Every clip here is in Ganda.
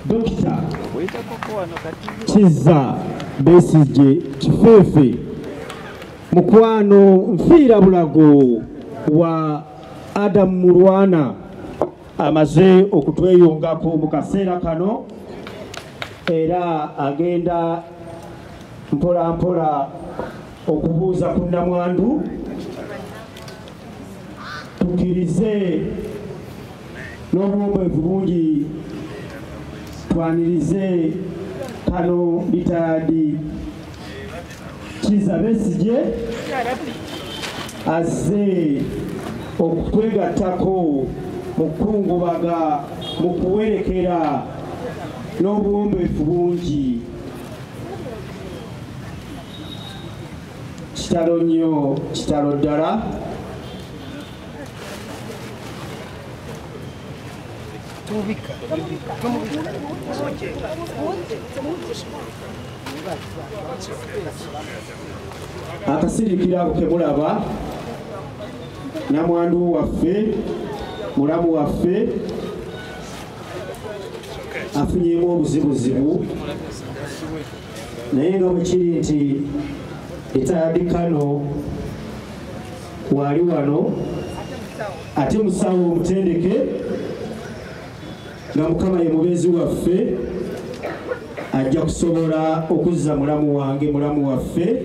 Dr. Kizza Besigye Kifeefe mukwano nfiira bulago wa Adam Mulwana amaze okutweyongako mu kaseera kano era agenda mpola mpola okubuuza ku nnamwandu tukkirize n'obuwombeevu bungi twanirize kano bitaadi Kizza Besigye azze okutwegattako mu kukungubaga mu kuwerekera n'obuwombeefu bungi. Kitalo nnyo, kitalo ddala. Akasirikira ako kemulaba nnamwandu waffe mulamu waffe afunyemu obuzibuzibu naye nga bwekiri nti etaadi kano wali wano ate musawo omutendeke nga Mukama ye mubeezi waffe ajja kusobola okuzza mulamu wange mulamu waffe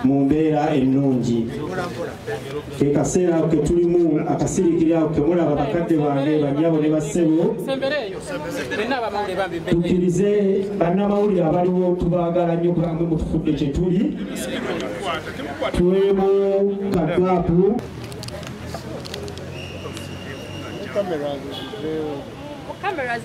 mu mbeera ennungi. Ke kaseera ako ke tulimu akasirikira ako ke mulaba bakadde bange bannyabo ne bassebo tukkirize bannamawulire abaliwo tubaagala nnyo kulamwe mutufudde kye tuli tuweemu kagaapu Cameras,